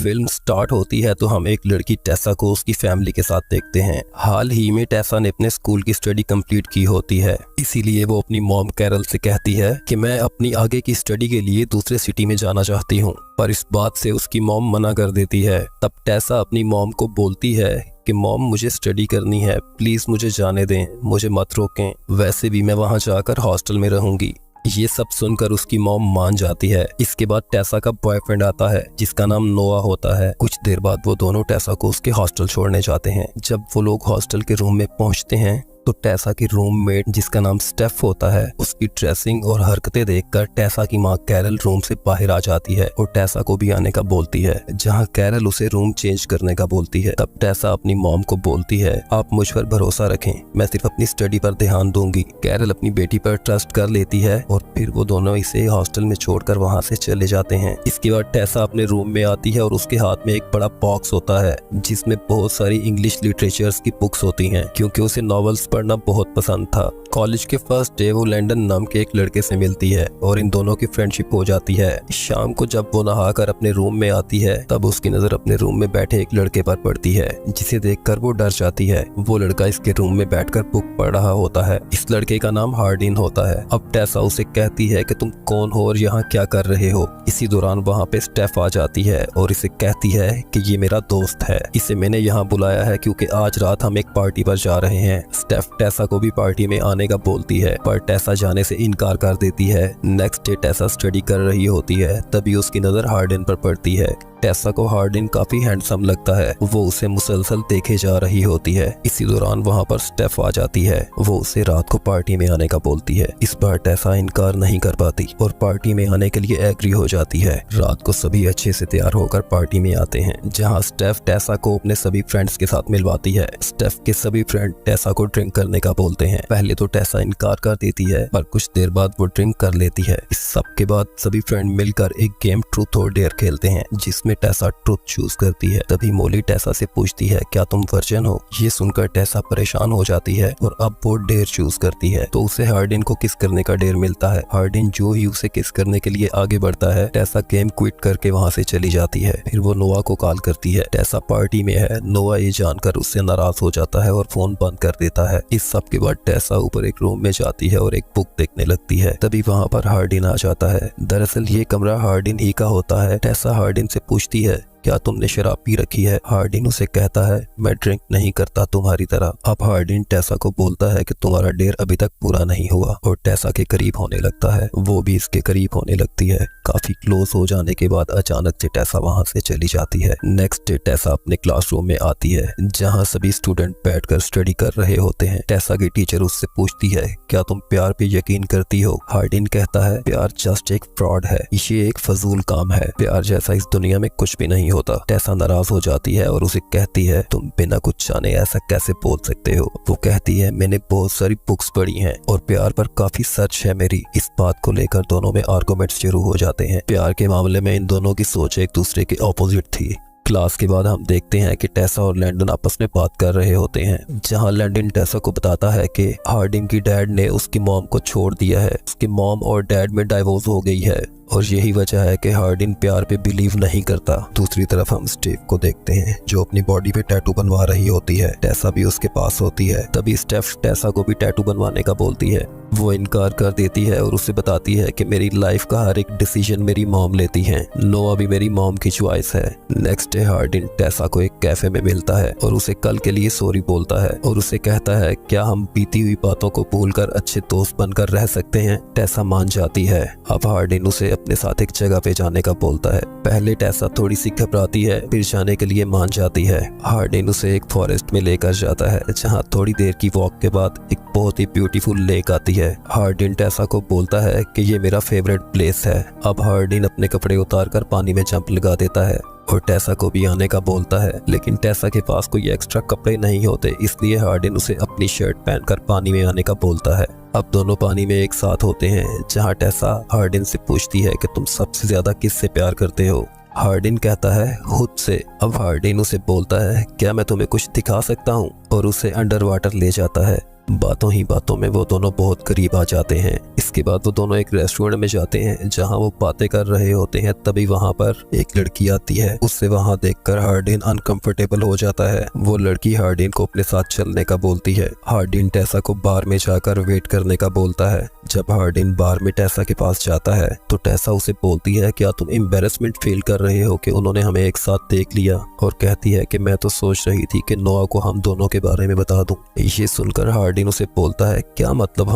Film start होती है तो हम एक लड़की टेसा को उसकी फैमिली के साथ देखते हैं। हाल ही में टेसा ने अपने स्कूल की स्टडी कंप्लीट की होती है, इसीलिए वो अपनी मॉम कैरल से कहती है कि मैं अपनी आगे की स्टडी के लिए दूसरे सिटी में जाना चाहती हूँ, पर इस बात से उसकी मॉम मना कर देती है। तब टेसा अपनी मॉम को बोलती है कि मॉम मुझे स्टडी करनी है, प्लीज मुझे जाने दें, मुझे मत रोकें, वैसे भी मैं वहाँ जाकर हॉस्टल में रहूंगी। ये सब सुनकर उसकी मॉम मान जाती है। इसके बाद टेसा का बॉयफ्रेंड आता है जिसका नाम नोआ होता है। कुछ देर बाद वो दोनों टेसा को उसके हॉस्टल छोड़ने जाते हैं। जब वो लोग हॉस्टल के रूम में पहुंचते हैं तो टेसा की रूममेट जिसका नाम स्टेफ होता है, उसकी ड्रेसिंग और हरकतें देखकर टेसा की माँ कैरल रूम से बाहर आ जाती है और टेसा को भी आने का बोलती है, जहाँ कैरल उसे रूम चेंज करने का बोलती है। तब टेसा अपनी मॉम को बोलती है, आप मुझ पर भरोसा रखें, मैं सिर्फ अपनी स्टडी पर ध्यान दूंगी। कैरल अपनी बेटी पर ट्रस्ट कर लेती है और फिर वो दोनों इसे हॉस्टल में छोड़कर वहाँ से चले जाते हैं। इसके बाद टेसा अपने रूम में आती है और उसके हाथ में एक बड़ा बॉक्स होता है जिसमें बहुत सारी इंग्लिश लिटरेचर्स की बुक्स होती हैं, क्योंकि उसे नॉवेल्स पढ़ना बहुत पसंद था। कॉलेज के फर्स्ट डे वो लैंडन नाम के एक लड़के से मिलती है और इन दोनों की फ्रेंडशिप हो जाती है। शाम को जब वो नहाकर अपने रूम में आती है तब उसकी नजर अपने रूम में बैठे एक लड़के पर पड़ती है, जिसे देखकर वो डर जाती है। वो लड़का इसके रूम में बैठकर बुक पढ़ रहा होता है। इस लड़के का नाम हार्डिन होता है। अब टेसा उसे कहती है कि तुम कौन हो और यहाँ क्या कर रहे हो। इसी दौरान वहाँ पे स्टेफ आ जाती है और इसे कहती है कि ये मेरा दोस्त है, इसे मैंने यहाँ बुलाया है क्योंकि आज रात हम एक पार्टी पर जा रहे हैं। स्टेफ टेसा को भी पार्टी में आने का बोलती है, पर टेसा जाने से इनकार कर देती है। नेक्स्ट डे टेसा स्टडी कर रही होती है, तभी उसकी नजर हार्डिन पर पड़ती है। टेसा को हार्डिन काफी हैंडसम लगता है। वो उसे मुसलसल देखे जा रही होती है। इसी दौरान वहाँ पर स्टेफ आ जाती है। वो उसे रात को पार्टी में आने का बोलती है। इस बार टेसा इनकार नहीं कर पाती और पार्टी में आने के लिए एग्री हो जाती है। रात को सभी अच्छे से तैयार होकर पार्टी में आते हैं, जहाँ स्टेफ टेसा को अपने सभी फ्रेंड्स के साथ मिलवाती है। स्टेफ के सभी फ्रेंड टेसा को ड्रिंक करने का बोलते हैं। पहले तो टेसा इनकार कर देती है, पर कुछ देर बाद वो ड्रिंक कर लेती है। इस सब के बाद सभी फ्रेंड मिलकर एक गेम ट्रूथ और डेयर खेलते हैं, जिसमें टेसा ट्रुथ चूज करती है। तभी मोली टेसा से पूछती है, क्या तुम वर्जिन हो। ये सुनकर टेसा परेशान हो जाती है और अब वो डेयर चूज करती है, तो उसे हार्डिन को किस करने का डेयर मिलता है। हार्डिन जो ही उसे किस करने के लिए आगे बढ़ता है, टेसा गेम क्विट करके वहाँ से चली जाती है। फिर वो नोआ को कॉल करती है। टेसा पार्टी में है। नोआ ये जानकर उससे नाराज हो जाता है और फोन बंद कर देता है। इस सब के बाद टेसा ऊपर एक रूम में जाती है और एक बुक देखने लगती है। तभी वहाँ पर हार्डिन आ जाता है। दरअसल ये कमरा हार्डिन ही का होता है। टेसा हार्डिन से पूछती है, क्या तुमने शराब पी रखी है। हार्डिन उसे कहता है, मैं ड्रिंक नहीं करता तुम्हारी तरह। अब हार्डिन टेसा को बोलता है कि तुम्हारा डेयर अभी तक पूरा नहीं हुआ और टेसा के करीब होने लगता है। वो भी इसके करीब होने लगती है। काफी क्लोज हो जाने के बाद अचानक से टेसा वहाँ से चली जाती है। नेक्स्ट डे टेसा अपने क्लासरूम में आती है, जहाँ सभी स्टूडेंट बैठकर स्टडी कर रहे होते हैं। टेसा की टीचर उससे पूछती है, क्या तुम प्यार पे यकीन करती हो। हार्डिन कहता है, प्यार जस्ट एक फ्रॉड है, ये एक फजूल काम है, प्यार जैसा इस दुनिया में कुछ भी नहीं होता। टेसा नाराज हो जाती है और उसे कहती है, तुम बिना कुछ जाने ऐसा कैसे बोल सकते हो। वो कहती है, मैंने बहुत सारी बुक्स पढ़ी हैं और प्यार पर काफी सर्च है मेरी। इस बात को लेकर दोनों में आर्गुमेंट्स शुरू हो जाते हैं। प्यार के मामले में इन दोनों की सोच एक दूसरे के ऑपोजिट थी। क्लास के बाद हम देखते हैं कि टेसा और लैंडन आपस में बात कर रहे होते हैं, जहां लैंडन टेसा को बताता है कि हार्डिन की डैड ने उसकी मॉम को छोड़ दिया है। उसकी मॉम और डैड में डाइवोर्स हो गई है और यही वजह है कि हार्डिन प्यार पे बिलीव नहीं करता। दूसरी तरफ हम स्टीव को देखते हैं, जो अपनी बॉडी पे टैटू बनवा रही होती है। टेसा भी उसके पास होती है। तभी स्टेफ टेसा को भी टैटू बनवाने का बोलती है। वो इनकार कर देती है और उसे बताती है कि मेरी लाइफ का हर एक डिसीजन मेरी मॉम लेती है। नोआ भी मेरी मॉम की चॉइस है। नेक्स्ट डे हार्डिन टेसा को एक कैफे में मिलता है और उसे कल के लिए सॉरी बोलता है और उसे कहता है, क्या हम बीती हुई बातों को भूलकर अच्छे दोस्त बनकर रह सकते हैं। टेसा मान जाती है। अब हार्डिन उसे अपने साथ एक जगह पे जाने का बोलता है। पहले टेसा थोड़ी सी घबराती है, फिर जाने के लिए मान जाती है। हार्डिन उसे एक फॉरेस्ट में लेकर जाता है, जहाँ थोड़ी देर की वॉक के बाद एक बहुत ही ब्यूटीफुल लेक आती है। हार्डिन टेसा को बोलता है कि ये मेरा फेवरेट प्लेस है। अब हार्डिन अपने कपड़े उतारकर पानी में जंप लगा देता है और टेसा को भी आने का बोलता है, लेकिन टेसा के पास कोई एक्स्ट्रा कपड़े नहीं होते, इसलिए हार्डिन उसे अपनी शर्ट पहनकर पानी में आने का बोलता है। अब दोनों पानी में एक साथ होते हैं, जहाँ टेसा हार्डिन से पूछती है कि तुम सबसे ज्यादा किससे प्यार करते हो। हार्डिन कहता है, खुद से। अब हार्डिन उसे बोलता है, क्या मैं तुम्हें कुछ दिखा सकता हूँ, और उसे अंडर वाटर ले जाता है। बातों ही बातों में वो दोनों बहुत करीब आ जाते हैं। इसके बाद वो दोनों एक रेस्टोरेंट में जाते हैं जहाँ वो बातें कर रहे होते हैं। तभी वहाँ पर एक लड़की आती है। उससे वहाँ देखकर हार्डिन अनकंफर्टेबल हो जाता है। वो लड़की हार्डिन को अपने साथ चलने का बोलती है। हार्डिन टेसा को बार में जाकर वेट करने का बोलता है। जब हार्डिन बार में टेसा के पास जाता है तो टेसा उसे बोलती है, क्या तुम एम्बेरसमेंट फील कर रहे हो कि उन्होंने हमें एक साथ देख लिया? और कहती है कि मैं तो सोच रही थी कि नोआ को हम दोनों के बारे में बता दूं। ये सुनकर हार्डिन उसे बोलता है, क्या मतलब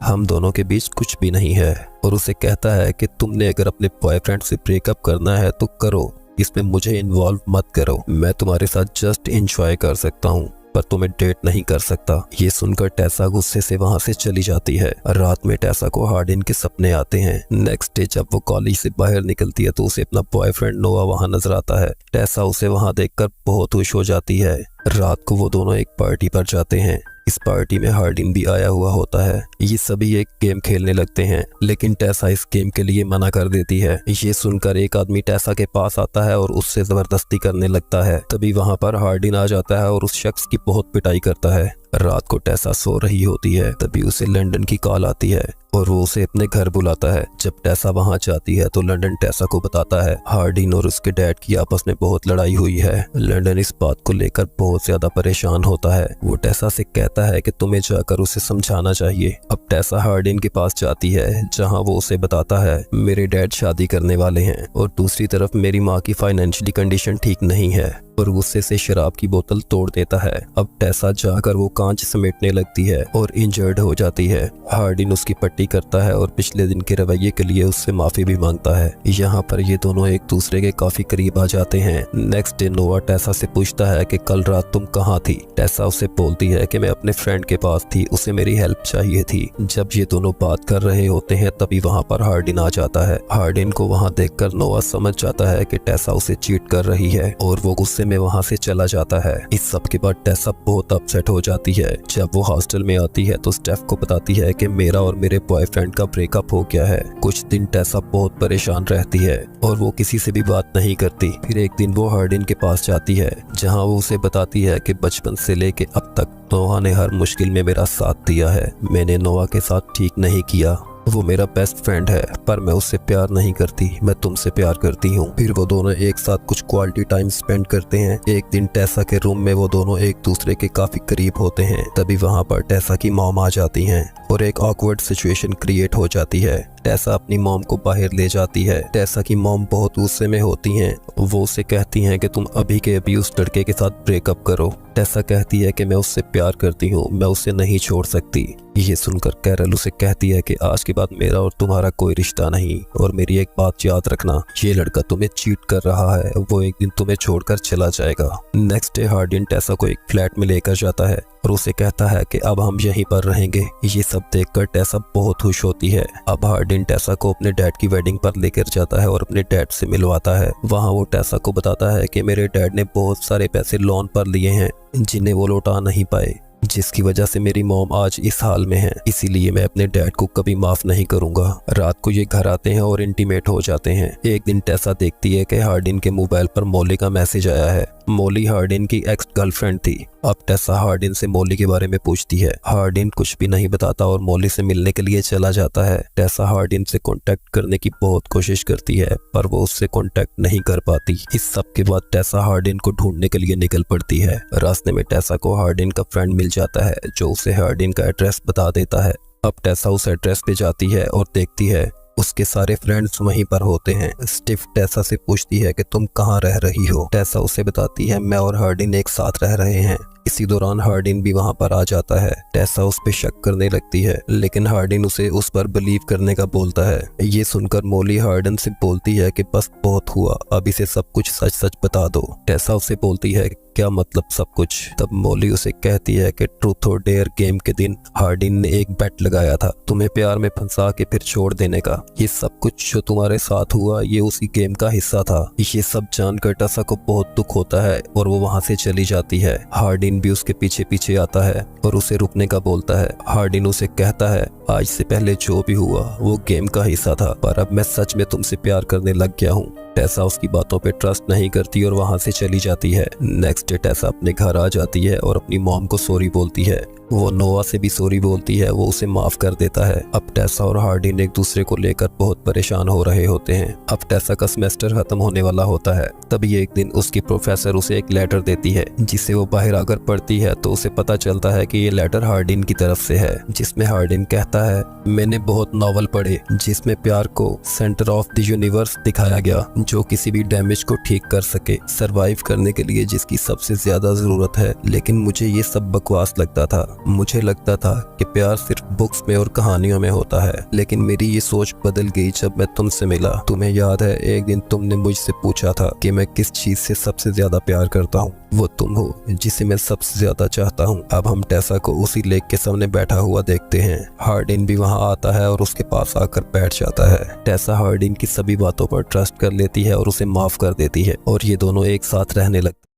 हम दोनों के बीच कुछ भी नहीं है। और उसे कहता है कि तुमने अगर अपने बॉयफ्रेंड से ब्रेकअप करना है तो करो, इसमें मुझे इन्वॉल्व मत करो। मैं तुम्हारे साथ जस्ट एंजॉय कर सकता हूँ पर तुम्हें डेट नहीं कर सकता। ये सुनकर टेसा गुस्से से वहाँ से चली जाती है। रात में टेसा को हार्डिन के सपने आते हैं। नेक्स्ट डे जब वो कॉलेज से बाहर निकलती है तो उसे अपना बॉयफ्रेंड नोआ वहाँ नजर आता है। टेसा उसे वहाँ देखकर बहुत खुश हो जाती है। रात को वो दोनों एक पार्टी पर जाते हैं। इस पार्टी में हार्डिन भी आया हुआ होता है। ये सभी एक गेम खेलने लगते हैं लेकिन टेसा इस गेम के लिए मना कर देती है। ये सुनकर एक आदमी टेसा के पास आता है और उससे जबरदस्ती करने लगता है। तभी वहाँ पर हार्डिन आ जाता है और उस शख्स की बहुत पिटाई करता है। रात को टेसा सो रही होती है। तभी उसे लंदन की कॉल आती है और वो उसे अपने घर बुलाता है। जब टेसा वहाँ जाती है तो लंदन टेसा को बताता है हार्डिन और उसके डैड की आपस में बहुत लड़ाई हुई है। लंदन इस बात को लेकर बहुत ज्यादा परेशान होता है। वो टेसा से कहता है कि तुम्हें जाकर उसे समझाना चाहिए। अब टेसा हार्डिन के पास जाती है जहाँ वो उसे बताता है मेरे डैड शादी करने वाले हैं और दूसरी तरफ मेरी माँ की फाइनेंशियली कंडीशन ठीक नहीं है। और गुस्से से शराब की बोतल तोड़ देता है। अब टेसा जाकर वो कांच समेटने लगती है और इंजर्ड हो जाती है। हार्डिन उसकी पट्टी करता है और पिछले दिन के रवैये के लिए उससे माफी भी मांगता है। यहाँ पर ये दोनों एक दूसरे के काफी करीब आ जाते हैं। नेक्स्ट डे नोआ टेसा से पूछता है कि कल रात तुम कहाँ थी? टेसा उसे बोलती है कि मैं अपने फ्रेंड के पास थी, उसे मेरी हेल्प चाहिए थी। जब ये दोनों बात कर रहे होते हैं तभी वहाँ पर हार्डिन आ जाता है। हार्डिन को वहाँ देखकर नोआ समझ जाता है कि टेसा उसे चीट कर रही है और वो गुस्से में वहाँ से चला जाता है। इस सब के बाद टेसा बहुत अपसेट हो जाती है। जब वो हॉस्टल में आती है तो स्टेफ को बताती है कि मेरा और मेरे बॉयफ्रेंड का ब्रेकअप हो गया है। कुछ दिन टेसा बहुत परेशान रहती है और वो किसी से भी बात नहीं करती। फिर एक दिन वो हार्डिन के पास जाती है जहाँ वो उसे बताती है कि बचपन से लेके अब तक नोआ ने हर मुश्किल में मेरा साथ दिया है। मैंने नोआ के साथ ठीक नहीं किया। वो मेरा बेस्ट फ्रेंड है पर मैं उससे प्यार नहीं करती, मैं तुमसे प्यार करती हूँ। फिर वो दोनों एक साथ कुछ क्वालिटी टाइम स्पेंड करते हैं। एक दिन टेसा के रूम में वो दोनों एक दूसरे के काफी करीब होते हैं। तभी वहाँ पर टेसा की मॉम आ जाती हैं और एक ऑकवर्ड सिचुएशन क्रिएट हो जाती है। टेसा अपनी मॉम को बाहर ले जाती है। टेसा की मॉम बहुत गुस्से में होती हैं। वो उसे कहती हैं कि तुम अभी के अभी उस लड़के के साथ ब्रेकअप करो। टेसा कहती है कि मैं उससे प्यार करती हूँ, मैं उसे नहीं छोड़ सकती। ये सुनकर कैरल उसे कहती है कि आज के बाद मेरा और तुम्हारा कोई रिश्ता नहीं और मेरी एक बात याद रखना, ये लड़का तुम्हें चीट कर रहा है, वो एक दिन तुम्हें छोड़कर चला जाएगा। नेक्स्ट डे हार्डिन टेसा को एक फ्लैट में लेकर जाता है और उसे कहता है कि अब हम यहीं पर रहेंगे। ये सब देखकर टेसा बहुत खुश होती है। अब हार्डिन टेसा को अपने डैड की वेडिंग पर लेकर जाता है और अपने डैड से मिलवाता है। वहाँ वो टेसा को बताता है कि मेरे डैड ने बहुत सारे पैसे लोन पर लिए हैं जिन्हें वो लौटा नहीं पाए, जिसकी वजह से मेरी मॉम आज इस हाल में है। इसीलिए मैं अपने डैड को कभी माफ नहीं करूंगा। रात को ये घर आते हैं और इंटीमेट हो जाते हैं। एक दिन टेसा देखती है कि हार्डिन के मोबाइल पर मॉली का मैसेज आया है। मॉली हार्डिन की एक्स गर्लफ्रेंड थी। अब टेसा हार्डिन से मॉली के बारे में पूछती है। हार्डिन कुछ भी नहीं बताता और मॉली से मिलने के लिए चला जाता है। टेसा हार्डिन से कांटेक्ट करने की बहुत कोशिश करती है पर वो उससे कांटेक्ट नहीं कर पाती। इस सब के बाद टेसा हार्डिन को ढूंढने के लिए निकल पड़ती है। रास्ते में टेसा को हार्डिन का फ्रेंड मिल जाता है जो उसे हार्डिन का एड्रेस बता देता है। अब टेसा उस एड्रेस पे जाती है और देखती है उसके सारे फ्रेंड्स वहीं पर होते हैं। स्टिफ टेसा से पूछती है कि तुम कहाँ रह रही हो? टेसा उसे बताती है मैं और हार्डिन एक साथ रह रहे हैं। इसी दौरान हार्डिन भी वहाँ पर आ जाता है। टेसा उस पे शक करने लगती है लेकिन हार्डिन उसे उस पर बिलीव करने का बोलता है। ये सुनकर मॉली हार्डिन से बोलती है कि बस बहुत हुआ, अब इसे सब कुछ सच सच बता दो। टेसा उसे बोलती है क्या मतलब सब कुछ? तब मॉली उसे कहती है कि ट्रूथ और डेयर गेम के दिन हार्डिन ने एक बेट लगाया था तुम्हें प्यार में फंसा के फिर छोड़ देने का। ये सब कुछ जो तुम्हारे साथ हुआ ये उसी गेम का हिस्सा था। ये सब जानकर टेसा को बहुत दुख होता है और वो वहाँ से चली जाती है। हार्डिन भी उसके पीछे पीछे आता है और उसे रुकने का बोलता है। हार्डिन उसे कहता है आज से पहले जो भी हुआ वो गेम का हिस्सा था पर अब मैं सच में तुमसे प्यार करने लग गया हूँ। टेसा उसकी बातों पे ट्रस्ट नहीं करती और वहाँ से चली जाती है। नेक्स्ट डे टेसा अपने घर आ जाती है और अपनी मॉम को सॉरी बोलती है। वो नोआ से भी सॉरी बोलती है, वो उसे माफ कर देता है। अब टेसा और हार्डिन एक दूसरे को लेकर बहुत परेशान हो रहे होते हैं। अब टेसा का सेमेस्टर खत्म होने वाला होता है। तभी एक दिन उसकी प्रोफेसर उसे एक लेटर देती है, जिसे वो बाहर आकर पढ़ती है तो उसे पता चलता है कि ये लेटर हार्डिन की तरफ से है, जिसमें हार्डिन कहता है, मैंने बहुत नॉवल पढ़े जिसमें प्यार को सेंटर ऑफ द यूनिवर्स दिखाया गया, जो किसी भी डैमेज को ठीक कर सके, सरवाइव करने के लिए जिसकी सबसे ज्यादा जरूरत है। लेकिन मुझे ये सब बकवास लगता था। मुझे लगता था कि प्यार सिर्फ बुक्स में और कहानियों में होता है। लेकिन मेरी ये सोच बदल गई जब मैं तुमसे मिला। तुम्हें याद है एक दिन तुमने मुझसे पूछा था कि मैं किस चीज से सबसे ज्यादा प्यार करता हूँ? वो तुम हो जिसे मैं सबसे ज्यादा चाहता हूँ। अब हम टेसा को उसी लेक के सामने बैठा हुआ देखते हैं। हार्डिन भी वहाँ आता है और उसके पास आकर बैठ जाता है। टेसा हार्डिन की सभी बातों पर ट्रस्ट कर लेती है और उसे माफ कर देती है और ये दोनों एक साथ रहने लगते हैं।